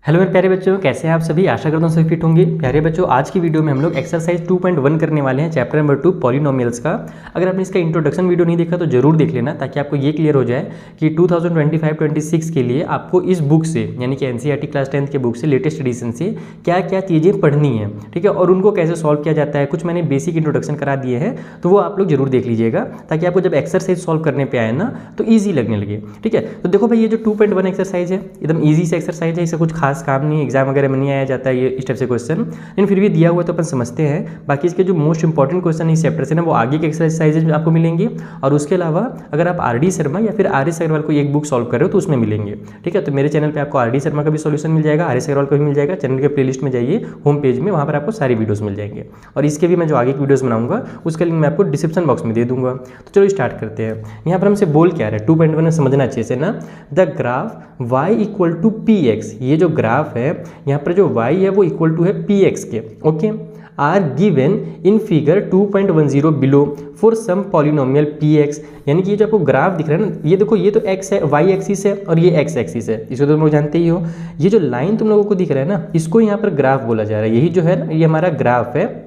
Hello मेरे प्यारे बच्चों, कैसे हैं आप सभी। आशा करता हूँ सभी फिट होंगे। प्यारे बच्चों, आज की वीडियो में हम लोग एक्सरसाइज 2.1 करने वाले हैं, चैप्टर नंबर 2 पॉलिनोमियल्स का। अगर आपने इसका इंट्रोडक्शन वीडियो नहीं देखा तो जरूर देख लेना, ताकि आपको ये क्लियर हो जाए कि 2025-26 के लिए आपको इस बुक से, यानी कि एनसीईआरटी क्लास 10 के बुक से, लेटेस्ट एडिशन से क्या क्या चीज़ें पढ़नी है, ठीक है, और उनको कैसे सॉल्व किया जाता है। कुछ मैंने बेसिक इंट्रोडक्शन करा दिए हैं, तो वो आप लोग जरूर देख लीजिएगा, ताकि आपको जब एक्सरसाइज सॉल्व करने पर आए ना तो ईजी लगने लगे। ठीक है, तो देखो भाई, ये जो 2.1 एक्सरसाइज है एकदम ईजी से एक्सरसाइज है, इससे कुछ खास काम नहीं है, एग्जाम वगैरह में नहीं आया जाता है ये इस टाइप से क्वेश्चन, लेकिन फिर भी दिया हुआ तो अपन समझते हैं। बाकी इसके जो मोस्ट इंपॉर्टेंट क्वेश्चन इस चैप्टर से ना, वो आगे के एक्सरसाइजेज आपको मिलेंगे, और उसके अलावा अगर आप आर डी शर्मा या फिर आर एस अग्रवाल को एक बुक सॉल्व कर रहे हो तो उसमें मिलेंगे। ठीक है, तो मेरे चैनल पे आपको आर डी शर्मा का भी सॉल्यूशन मिल जाएगा, आर एस अग्रवाल का भी मिल जाएगा। चैनल के प्लेलिस्ट में जाइए, होम पेज में, वहाँ पर आपको सारी वीडियोस मिल जाएंगे, और इसके भी मैं जो आगे की वीडियोस बनाऊंगा उसका लिंक मैं आपको डिस्क्रिप्शन बॉक्स में दे दूंगा। तो चलो स्टार्ट करते हैं। यहाँ पर हमसे बोल क्या रहा है 2.1 में, समझना अच्छे से ना। The graph y equal to P x, ये जो ग्राफ है यहाँ पर जो y है वो इक्वल टू है पी एक्स के, okay, are given in figure 2.10 below for some polynomial P x. यानी कि ये जो आपको ग्राफ दिख रहा है ना, ये देखो, ये तो एक्स है, वाई एक्सिस है, और ये एक्स एक्सिस है, इसको तो तुम लोग जानते ही हो। ये जो लाइन तुम लोगों को दिख रहा है ना, इसको यहाँ पर ग्राफ बोला जा रहा है। यही जो है ना, ये हमारा ग्राफ है,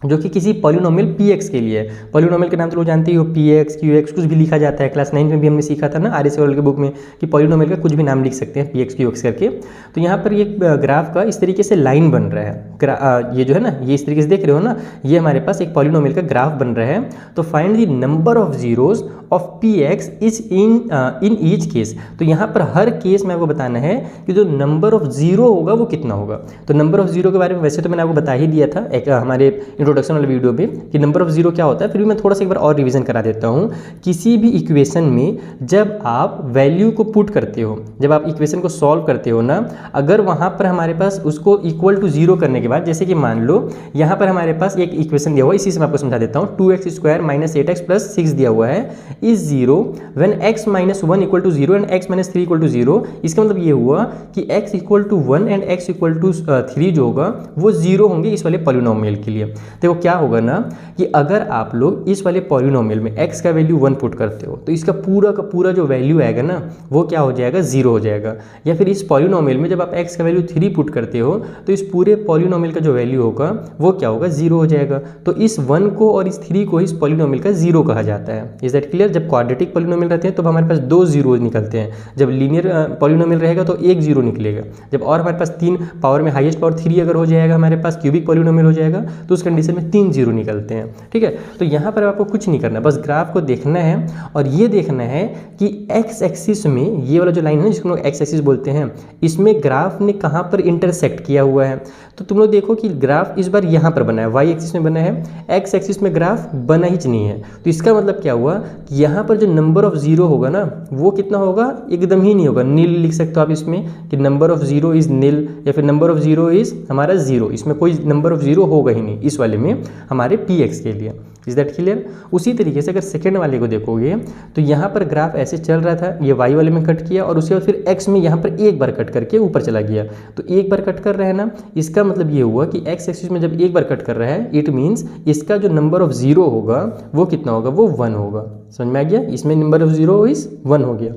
जो कि किसी पॉलिनोमियल पी एक्स के लिए है। पॉलिनोमियल के नाम तो लोग जानते ही हो, पी एक्स, क्यू एक्स, कुछ भी लिखा जाता है। क्लास 9 में भी हमने सीखा था ना आर एस अग्रवाल के बुक में, कि पॉलिनोमियल का कुछ भी नाम लिख सकते हैं, पी एक्स, क्यू एक्स करके। तो यहाँ पर ये ग्राफ का इस तरीके से लाइन बन रहा है, ये जो है ना, ये इस तरीके से देख रहे हो ना, ये हमारे पास एक पॉलिनोमियल का ग्राफ बन रहा है। तो find the number of zeros of P x is in each case. तो यहाँ पर हर केस में आपको बताना है कि जो नंबर ऑफ जीरो होगा वो कितना होगा। तो नंबर ऑफ जीरो के बारे में वैसे तो मैंने आपको बता ही दिया था एक हमारे इंट्रोडक्शन वाले वीडियो में, कि नंबर ऑफ जीरो क्या होता है। फिर भी मैं थोड़ा सा एक बार और रिवीजन करा देता हूँ। किसी भी इक्वेशन में जब आप वैल्यू को पुट करते हो, जब आप इक्वेशन को सॉल्व करते हो ना, अगर वहाँ पर हमारे पास उसको इक्वल टू जीरो करने के बाद, जैसे कि मान लो यहाँ पर हमारे पास एक इक्वेशन दिया हुआ है, इसी से मैं आपको समझा देता हूँ। 2x square minus 8x plus 6 दिया हुआ है is zero when x minus 1 equal to zero and x minus 3 equal to zero. इसका मतलब ये हुआ कि x equal to 1 and x equal to 3 जो होगा वो जीरो होंगे इस वाले पॉलिनोमियल के लिए। देखो क्या होगा ना, कि अगर आप लोग इस वाले पॉलिनोमियल में x का वैल्यू 1 पुट करते हो, तो इसका पूरा का पूरा जो वैल्यू आएगा ना, वो क्या हो जाएगा, जीरो हो जाएगा। या फिर इस पॉलिनोमियल में जब आप x का वैल्यू 3 पुट करते हो, तो इस पूरे पॉलिनोमियल का जो वैल्यू होगा वो क्या होगा, जीरो हो जाएगा। तो इस 1 को और इस 3 को इस पॉलिनोमियल का जीरो कहा जाता है। Is that clear. जब क्वाड्रेटिक पॉलिनोमियल रहते हैं तो हमारे पास 2 जीरो निकलते हैं। जब लीनियर पॉलिनोमियल रहेगा तो 1 जीरो निकलेगा। जब और हमारे पास 3 पावर में हाईएस्ट पावर 3 अगर हो जाएगा, हमारे पास क्यूबिक पॉलिनोमियल हो जाएगा, तो उस कंडीशन में 3 जीरो निकलते हैं। ठीक है, तो यहाँ पर आपको कुछ नहीं करना, बस ग्राफ को देखना है, और ये देखना है कि एक्स एक्सिस में, ये वाला जो लाइन है जिसको हम लोग एक्स एक्सिस बोलते हैं, इसमें ग्राफ ने कहाँ पर इंटरसेक्ट किया हुआ है। तो तुम लोग देखो कि ग्राफ इस बार यहाँ पर बना है, वाई एक्सिस में बना है, एक्स एक्सिस में ग्राफ बना ही नहीं है। तो इसका मतलब क्या हुआ कि यहाँ पर जो नंबर ऑफ जीरो होगा ना, वो कितना होगा, एकदम ही नहीं होगा, नील लिख सकते हो आप इसमें, कि नंबर ऑफ जीरो इज नील, या फिर नंबर ऑफ जीरो इज हमारा जीरो। इसमें कोई नंबर ऑफ जीरो होगा ही नहीं इस वाले में हमारे पी एक्स के लिए। Is that clear. उसी तरीके से अगर सेकेंड वाले को देखोगे, तो यहाँ पर ग्राफ ऐसे चल रहा था, ये वाई वाले में कट किया, और उसके बाद फिर एक्स में यहाँ पर एक बार कट करके ऊपर चला गया। तो एक बार कट कर रहा है ना, इसका मतलब ये हुआ कि एक्स एक्सिस में जब एक बार कट कर रहा है, इट मीन्स इसका जो नंबर ऑफ जीरो होगा वो कितना होगा, वो 1 होगा। समझ में आ गया, इसमें नंबर ऑफ जीरो इज 1 हो गया।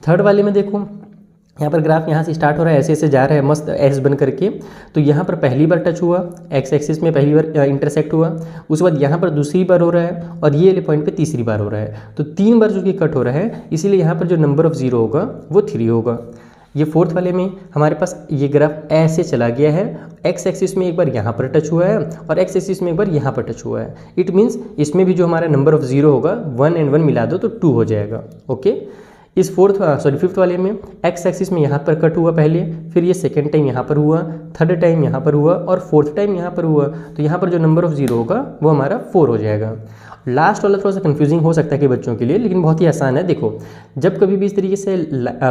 थर्ड वाले में देखो, यहाँ पर ग्राफ यहाँ से स्टार्ट हो रहा है, ऐसे ऐसे जा रहा है मस्त एस बन करके। तो यहाँ पर पहली बार टच हुआ, एक्स एक्सिस में पहली बार इंटरसेक्ट हुआ, उसके बाद यहाँ पर दूसरी बार हो रहा है, और ये वाले पॉइंट पे तीसरी बार हो रहा है। तो 3 बार जो कि कट हो रहा है, इसीलिए यहाँ पर जो नंबर ऑफ जीरो होगा वो 3 होगा। ये फोर्थ वाले में हमारे पास ये ग्राफ ऐसे चला गया है, एक्स एक्सिस में एक बार यहाँ पर टच हुआ है, और एक्स एक्सिस में एक बार यहाँ पर टच हुआ है। इट मीन्स इसमें भी जो हमारा नंबर ऑफ जीरो होगा, 1 एंड 1 मिला दो तो 2 हो जाएगा। ओके, इस फिफ्थ वाले में एक्स एक्सिस में यहाँ पर कट हुआ पहले, फिर ये सेकेंड टाइम यहाँ पर हुआ, थर्ड टाइम यहाँ पर हुआ, और फोर्थ टाइम यहाँ पर हुआ। तो यहाँ पर जो नंबर ऑफ जीरो होगा वो हमारा 4 हो जाएगा। लास्ट वाला थोड़ा सा कंफ्यूजिंग हो सकता है कि बच्चों के लिए, लेकिन बहुत ही आसान है। देखो, जब कभी भी इस तरीके से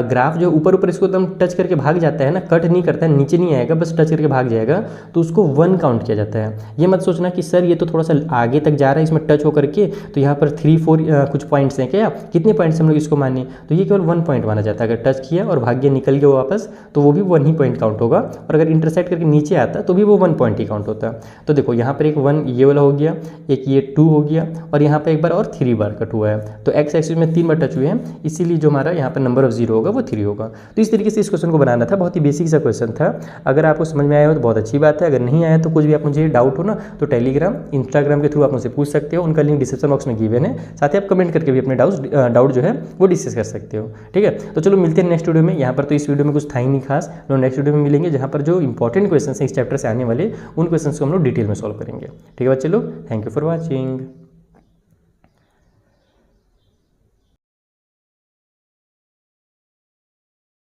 ग्राफ जो ऊपर ऊपर इसको एकदम टच करके भाग जाता है ना, कट नहीं करता है, नीचे नहीं आएगा, बस टच करके भाग जाएगा, तो उसको 1 काउंट किया जाता है। ये मत सोचना कि सर ये तो थोड़ा सा आगे तक जा रहा है इसमें टच होकर के, तो यहाँ पर 3-4 कुछ पॉइंट्स हैं क्या, कितने पॉइंट्स हम लोग इसको माने, तो ये केवल 1 पॉइंट माना जाता है। अगर टच किया और भाग गया, निकल गया वापस, तो वो भी 1 ही पॉइंट काउंट होगा, और अगर इंटरसेक्ट करके नीचे आता तो भी वो 1 पॉइंट ही काउंट होता है। तो देखो यहाँ पर एक 1 ये वाला हो गया, एक ये 2 हो गया, और यहाँ पे एक बार और 3 बार कट हुआ है, तो एक्स एक्सिस में 3 बार टच हुए हैं, इसीलिए जो हमारा यहाँ पर नंबर ऑफ जीरो होगा वो 3 होगा। तो इस तरीके से इस क्वेश्चन को बनाना था, बहुत ही बेसिक सा क्वेश्चन था। अगर आपको समझ में आया हो तो बहुत अच्छी बात है, अगर नहीं आया तो कुछ भी आप मुझे डाउट हो ना तो टेलीग्राम, इंस्टाग्राम के थ्रू आप मुझसे पूछ सकते हो, उनका लिंक डिस्क्रिप्शन बॉक्स में गिवन है। साथ ही आप कमेंट करके भी अपने डाउट जो है वो डिस्कस कर सकते हो। ठीक है, तो चलो मिलते हैं नेक्स्ट वीडियो में। यहाँ पर तो इस वीडियो में कुछ था ही नहीं खास, तो नेक्स्ट वीडियो में मिलेंगे जहाँ पर जो इंपॉर्टेंट क्वेश्चन है इस चैप्टर से आने वाले, उन क्वेश्चन को हम लोग डिटेल में सॉल्व करेंगे। ठीक है बच्चे लोग, थैंक यू फॉर वॉचिंग।